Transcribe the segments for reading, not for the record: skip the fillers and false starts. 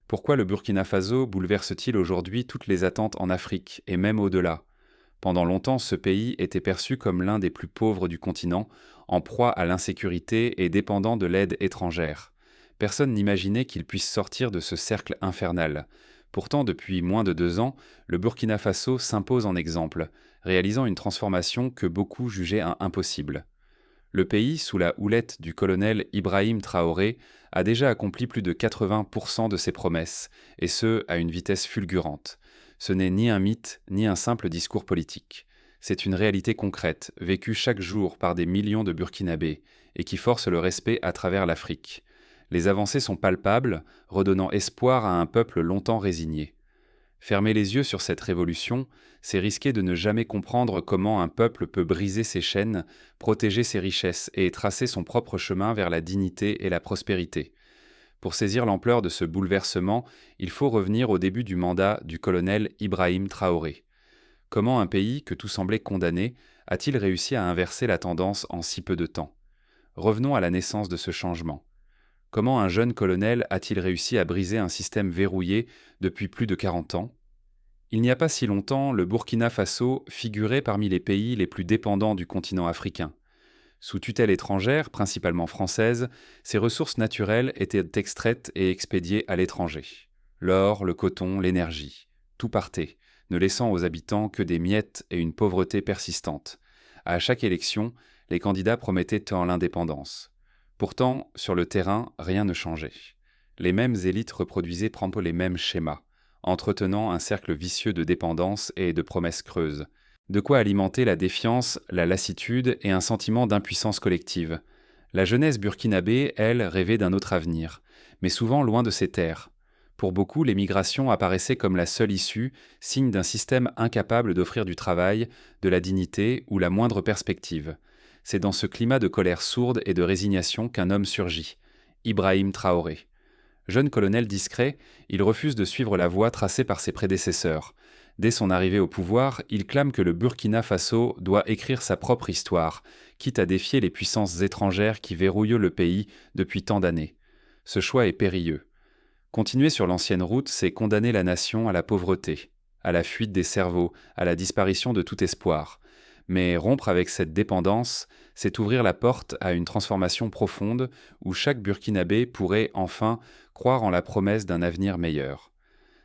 Pourquoi le Burkina Faso bouleverse-t-il aujourd'hui toutes les attentes en Afrique, et même au-delà? Pendant longtemps, ce pays était perçu comme l'un des plus pauvres du continent, en proie à l'insécurité et dépendant de l'aide étrangère. Personne n'imaginait qu'il puisse sortir de ce cercle infernal. Pourtant, depuis moins de 2 ans, le Burkina Faso s'impose en exemple, réalisant une transformation que beaucoup jugeaient impossible. Le pays, sous la houlette du colonel Ibrahim Traoré, a déjà accompli plus de 80% de ses promesses, et ce, à une vitesse fulgurante. Ce n'est ni un mythe, ni un simple discours politique. C'est une réalité concrète, vécue chaque jour par des millions de Burkinabés, et qui force le respect à travers l'Afrique. Les avancées sont palpables, redonnant espoir à un peuple longtemps résigné. Fermer les yeux sur cette révolution, c'est risquer de ne jamais comprendre comment un peuple peut briser ses chaînes, protéger ses richesses et tracer son propre chemin vers la dignité et la prospérité. Pour saisir l'ampleur de ce bouleversement, il faut revenir au début du mandat du colonel Ibrahim Traoré. Comment un pays que tout semblait condamner a-t-il réussi à inverser la tendance en si peu de temps? Revenons à la naissance de ce changement. Comment un jeune colonel a-t-il réussi à briser un système verrouillé depuis plus de 40 ans? Il n'y a pas si longtemps, le Burkina Faso figurait parmi les pays les plus dépendants du continent africain. Sous tutelle étrangère, principalement française, ses ressources naturelles étaient extraites et expédiées à l'étranger. L'or, le coton, l'énergie. Tout partait, ne laissant aux habitants que des miettes et une pauvreté persistante. À chaque élection, les candidats promettaient tant l'indépendance. Pourtant, sur le terrain, rien ne changeait. Les mêmes élites reproduisaient presque les mêmes schémas, entretenant un cercle vicieux de dépendance et de promesses creuses. De quoi alimenter la défiance, la lassitude et un sentiment d'impuissance collective. La jeunesse burkinabé, elle, rêvait d'un autre avenir, mais souvent loin de ses terres. Pour beaucoup, l'émigration apparaissait comme la seule issue, signe d'un système incapable d'offrir du travail, de la dignité ou la moindre perspective. C'est dans ce climat de colère sourde et de résignation qu'un homme surgit, Ibrahim Traoré. Jeune colonel discret, il refuse de suivre la voie tracée par ses prédécesseurs. Dès son arrivée au pouvoir, il clame que le Burkina Faso doit écrire sa propre histoire, quitte à défier les puissances étrangères qui verrouillent le pays depuis tant d'années. Ce choix est périlleux. Continuer sur l'ancienne route, c'est condamner la nation à la pauvreté, à la fuite des cerveaux, à la disparition de tout espoir. Mais rompre avec cette dépendance, c'est ouvrir la porte à une transformation profonde où chaque Burkinabé pourrait enfin croire en la promesse d'un avenir meilleur.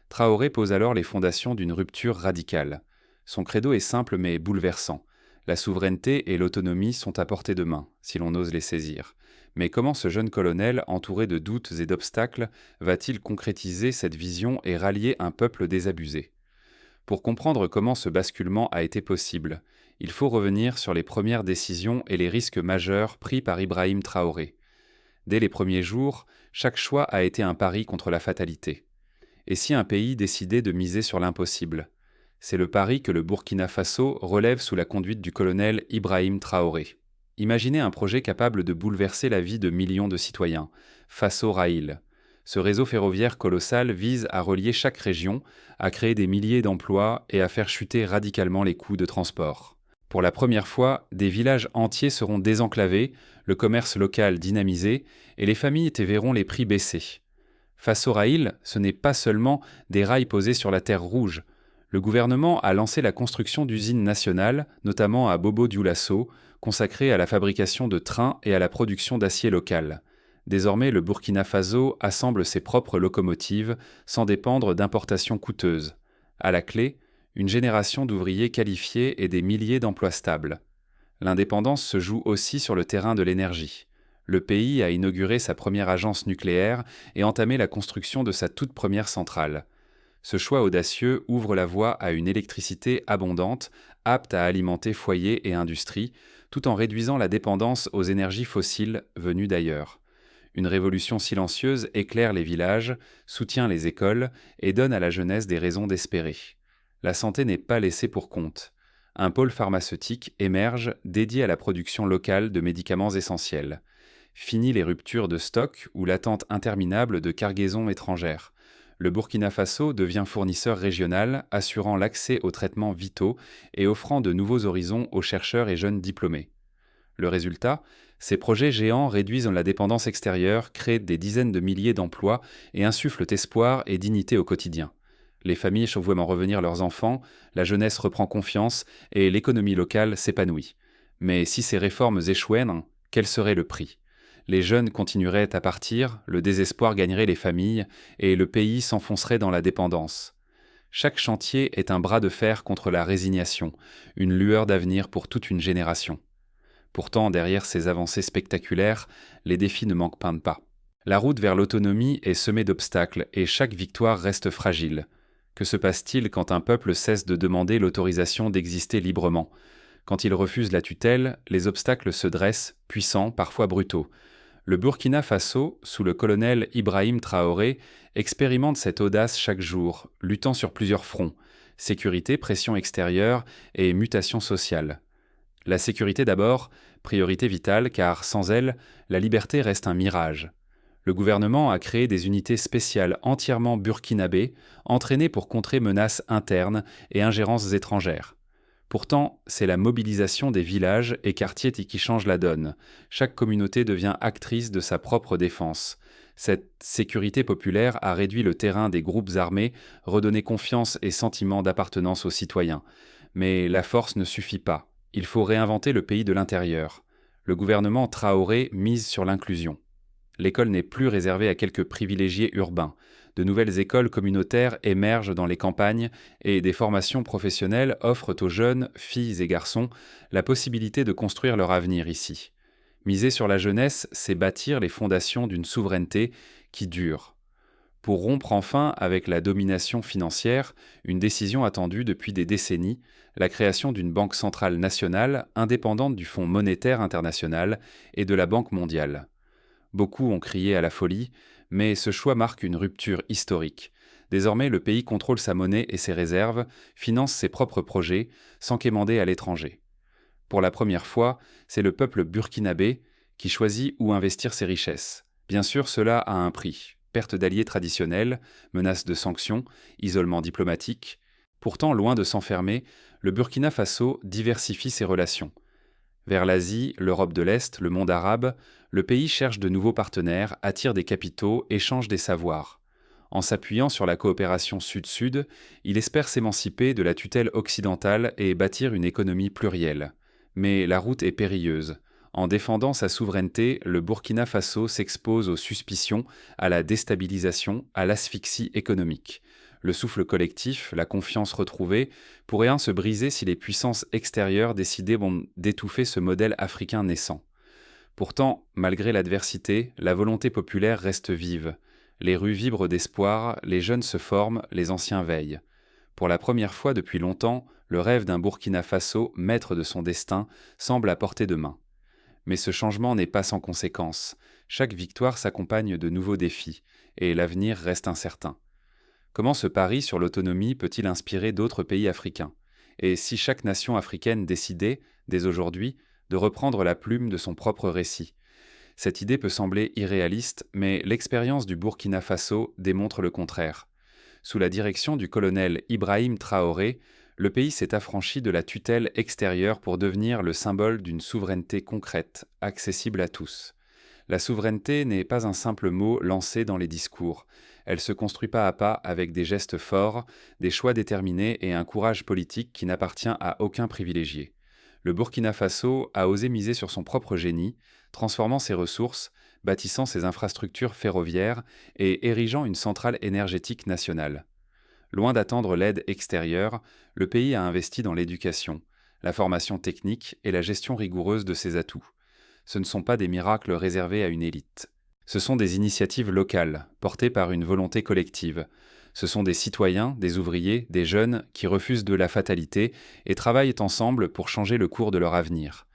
Traoré pose alors les fondations d'une rupture radicale. Son credo est simple mais bouleversant. La souveraineté et l'autonomie sont à portée de main, si l'on ose les saisir. Mais comment ce jeune colonel, entouré de doutes et d'obstacles, va-t-il concrétiser cette vision et rallier un peuple désabusé? Pour comprendre comment ce basculement a été possible, il faut revenir sur les premières décisions et les risques majeurs pris par Ibrahim Traoré. Dès les premiers jours, chaque choix a été un pari contre la fatalité. Et si un pays décidait de miser sur l'impossible? C'est le pari que le Burkina Faso relève sous la conduite du colonel Ibrahim Traoré. Imaginez un projet capable de bouleverser la vie de millions de citoyens, Faso Rail. Ce réseau ferroviaire colossal vise à relier chaque région, à créer des milliers d'emplois et à faire chuter radicalement les coûts de transport. Pour la première fois, des villages entiers seront désenclavés, le commerce local dynamisé et les familles y verront les prix baisser. Face au rail, ce n'est pas seulement des rails posés sur la terre rouge. Le gouvernement a lancé la construction d'usines nationales, notamment à Bobo-Dioulasso, consacrées à la fabrication de trains et à la production d'acier local. Désormais, le Burkina Faso assemble ses propres locomotives sans dépendre d'importations coûteuses. À la clé, une génération d'ouvriers qualifiés et des milliers d'emplois stables. L'indépendance se joue aussi sur le terrain de l'énergie. Le pays a inauguré sa première agence nucléaire et entamé la construction de sa toute première centrale. Ce choix audacieux ouvre la voie à une électricité abondante, apte à alimenter foyers et industries, tout en réduisant la dépendance aux énergies fossiles venues d'ailleurs. Une révolution silencieuse éclaire les villages, soutient les écoles et donne à la jeunesse des raisons d'espérer. La santé n'est pas laissée pour compte. Un pôle pharmaceutique émerge dédié à la production locale de médicaments essentiels. Fini les ruptures de stock ou l'attente interminable de cargaisons étrangères. Le Burkina Faso devient fournisseur régional, assurant l'accès aux traitements vitaux et offrant de nouveaux horizons aux chercheurs et jeunes diplômés. Le résultat, Ces projets géants réduisent la dépendance extérieure, créent des dizaines de milliers d'emplois et insufflent espoir et dignité au quotidien. Les familles voient en revenir leurs enfants, la jeunesse reprend confiance et l'économie locale s'épanouit. Mais si ces réformes échouaient, quel serait le prix? Les jeunes continueraient à partir, le désespoir gagnerait les familles et le pays s'enfoncerait dans la dépendance. Chaque chantier est un bras de fer contre la résignation, une lueur d'avenir pour toute une génération. Pourtant, derrière ces avancées spectaculaires, les défis ne manquent pas. La route vers l'autonomie est semée d'obstacles et chaque victoire reste fragile. Que se passe-t-il quand un peuple cesse de demander l'autorisation d'exister librement? Quand il refuse la tutelle, les obstacles se dressent, puissants, parfois brutaux. Le Burkina Faso, sous le colonel Ibrahim Traoré, expérimente cette audace chaque jour, luttant sur plusieurs fronts: sécurité, pression extérieure et mutation sociale. La sécurité d'abord, priorité vitale car sans elle, la liberté reste un mirage. Le gouvernement a créé des unités spéciales entièrement burkinabées, entraînées pour contrer menaces internes et ingérences étrangères. Pourtant, c'est la mobilisation des villages et quartiers qui change la donne. Chaque communauté devient actrice de sa propre défense. Cette sécurité populaire a réduit le terrain des groupes armés, redonné confiance et sentiment d'appartenance aux citoyens. Mais la force ne suffit pas. Il faut réinventer le pays de l'intérieur. Le gouvernement Traoré mise sur l'inclusion. L'école n'est plus réservée à quelques privilégiés urbains. De nouvelles écoles communautaires émergent dans les campagnes et des formations professionnelles offrent aux jeunes, filles et garçons, la possibilité de construire leur avenir ici. Miser sur la jeunesse, c'est bâtir les fondations d'une souveraineté qui dure. Pour rompre enfin avec la domination financière, une décision attendue depuis des décennies, la création d'une banque centrale nationale indépendante du Fonds monétaire international et de la Banque mondiale. Beaucoup ont crié à la folie, mais ce choix marque une rupture historique. Désormais, le pays contrôle sa monnaie et ses réserves, finance ses propres projets, sans quémander à l'étranger. Pour la première fois, c'est le peuple burkinabé qui choisit où investir ses richesses. Bien sûr, cela a un prix: perte d'alliés traditionnels, menaces de sanctions, isolement diplomatique. Pourtant, loin de s'enfermer, le Burkina Faso diversifie ses relations. Vers l'Asie, l'Europe de l'Est, le monde arabe, le pays cherche de nouveaux partenaires, attire des capitaux, échange des savoirs. En s'appuyant sur la coopération Sud-Sud, il espère s'émanciper de la tutelle occidentale et bâtir une économie plurielle. Mais la route est périlleuse. En défendant sa souveraineté, le Burkina Faso s'expose aux suspicions, à la déstabilisation, à l'asphyxie économique. Le souffle collectif, la confiance retrouvée, pourrait se briser si les puissances extérieures décidaient d'étouffer ce modèle africain naissant. Pourtant, malgré l'adversité, la volonté populaire reste vive. Les rues vibrent d'espoir, les jeunes se forment, les anciens veillent. Pour la première fois depuis longtemps, le rêve d'un Burkina Faso, maître de son destin, semble à portée de main. Mais ce changement n'est pas sans conséquences. Chaque victoire s'accompagne de nouveaux défis, et l'avenir reste incertain. Comment ce pari sur l'autonomie peut-il inspirer d'autres pays africains? Et si chaque nation africaine décidait, dès aujourd'hui, de reprendre la plume de son propre récit? Cette idée peut sembler irréaliste, mais l'expérience du Burkina Faso démontre le contraire. Sous la direction du colonel Ibrahim Traoré, le pays s'est affranchi de la tutelle extérieure pour devenir le symbole d'une souveraineté concrète, accessible à tous. La souveraineté n'est pas un simple mot lancé dans les discours. Elle se construit pas à pas avec des gestes forts, des choix déterminés et un courage politique qui n'appartient à aucun privilégié. Le Burkina Faso a osé miser sur son propre génie, transformant ses ressources, bâtissant ses infrastructures ferroviaires et érigeant une centrale énergétique nationale. Loin d'attendre l'aide extérieure, le pays a investi dans l'éducation, la formation technique et la gestion rigoureuse de ses atouts. Ce ne sont pas des miracles réservés à une élite. Ce sont des initiatives locales, portées par une volonté collective. Ce sont des citoyens, des ouvriers, des jeunes qui refusent de la fatalité et travaillent ensemble pour changer le cours de leur avenir.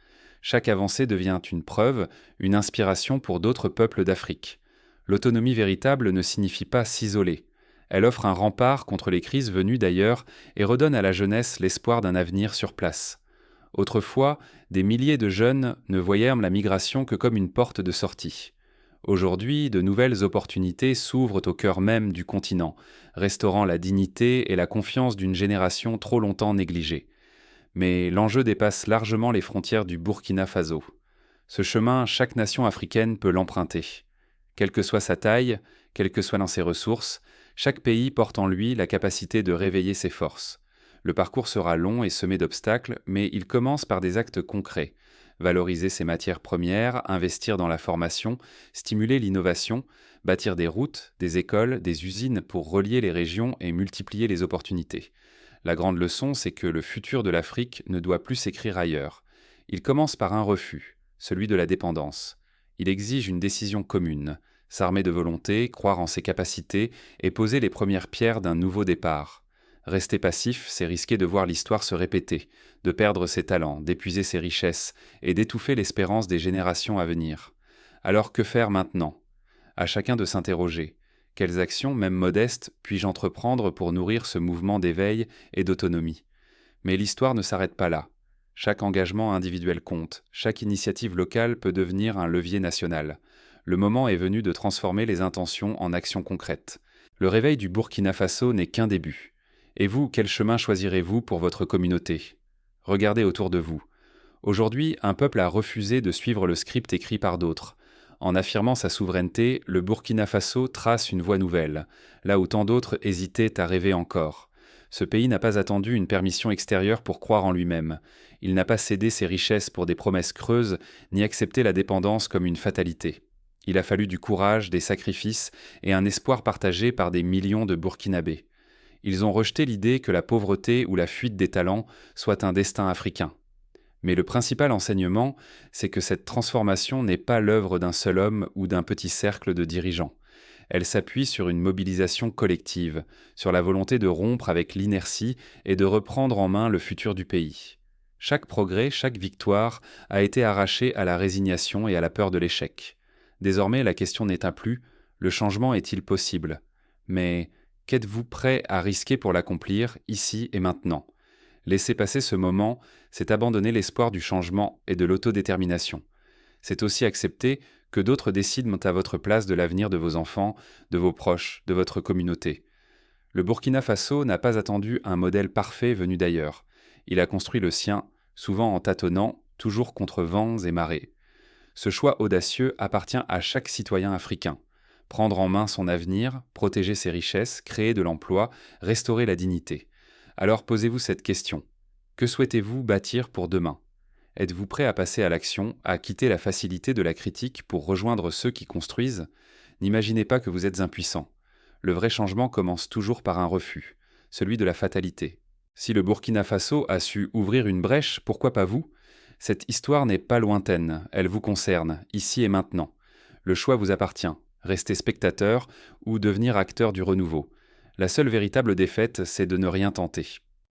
Chaque avancée devient une preuve, une inspiration pour d'autres peuples d'Afrique. L'autonomie véritable ne signifie pas s'isoler. Elle offre un rempart contre les crises venues d'ailleurs et redonne à la jeunesse l'espoir d'un avenir sur place. Autrefois, des milliers de jeunes ne voyaient la migration que comme une porte de sortie. Aujourd'hui, de nouvelles opportunités s'ouvrent au cœur même du continent, restaurant la dignité et la confiance d'une génération trop longtemps négligée. Mais l'enjeu dépasse largement les frontières du Burkina Faso. Ce chemin, chaque nation africaine peut l'emprunter. Quelle que soit sa taille, quelles que soient dans ses ressources, chaque pays porte en lui la capacité de réveiller ses forces. Le parcours sera long et semé d'obstacles, mais il commence par des actes concrets. Valoriser ses matières premières, investir dans la formation, stimuler l'innovation, bâtir des routes, des écoles, des usines pour relier les régions et multiplier les opportunités. La grande leçon, c'est que le futur de l'Afrique ne doit plus s'écrire ailleurs. Il commence par un refus, celui de la dépendance. Il exige une décision commune, s'armer de volonté, croire en ses capacités et poser les premières pierres d'un nouveau départ. Rester passif, c'est risquer de voir l'histoire se répéter, de perdre ses talents, d'épuiser ses richesses et d'étouffer l'espérance des générations à venir. Alors que faire maintenant? À chacun de s'interroger. Quelles actions, même modestes, puis-je entreprendre pour nourrir ce mouvement d'éveil et d'autonomie? Mais l'histoire ne s'arrête pas là. Chaque engagement individuel compte, chaque initiative locale peut devenir un levier national. Le moment est venu de transformer les intentions en actions concrètes. Le réveil du Burkina Faso n'est qu'un début. Et vous, quel chemin choisirez-vous pour votre communauté? Regardez autour de vous. Aujourd'hui, un peuple a refusé de suivre le script écrit par d'autres. En affirmant sa souveraineté, le Burkina Faso trace une voie nouvelle, là où tant d'autres hésitaient à rêver encore. Ce pays n'a pas attendu une permission extérieure pour croire en lui-même. Il n'a pas cédé ses richesses pour des promesses creuses, ni accepté la dépendance comme une fatalité. Il a fallu du courage, des sacrifices et un espoir partagé par des millions de Burkinabés. Ils ont rejeté l'idée que la pauvreté ou la fuite des talents soit un destin africain. Mais le principal enseignement, c'est que cette transformation n'est pas l'œuvre d'un seul homme ou d'un petit cercle de dirigeants. Elle s'appuie sur une mobilisation collective, sur la volonté de rompre avec l'inertie et de reprendre en main le futur du pays. Chaque progrès, chaque victoire a été arrachée à la résignation et à la peur de l'échec. Désormais, la question n'est plus « le changement est-il possible ?» mais « qu'êtes-vous prêt à risquer pour l'accomplir, ici et maintenant ?» Laisser passer ce moment, c'est abandonner l'espoir du changement et de l'autodétermination. C'est aussi accepter que d'autres décident à votre place de l'avenir de vos enfants, de vos proches, de votre communauté. Le Burkina Faso n'a pas attendu un modèle parfait venu d'ailleurs. Il a construit le sien, souvent en tâtonnant, toujours contre vents et marées. Ce choix audacieux appartient à chaque citoyen africain. Prendre en main son avenir, protéger ses richesses, créer de l'emploi, restaurer la dignité. Alors posez-vous cette question. Que souhaitez-vous bâtir pour demain? Êtes-vous prêt à passer à l'action, à quitter la facilité de la critique pour rejoindre ceux qui construisent? N'imaginez pas que vous êtes impuissant. Le vrai changement commence toujours par un refus, celui de la fatalité. Si le Burkina Faso a su ouvrir une brèche, pourquoi pas vous? Cette histoire n'est pas lointaine, elle vous concerne, ici et maintenant. Le choix vous appartient, rester spectateur ou devenir acteur du renouveau. La seule véritable défaite, c'est de ne rien tenter.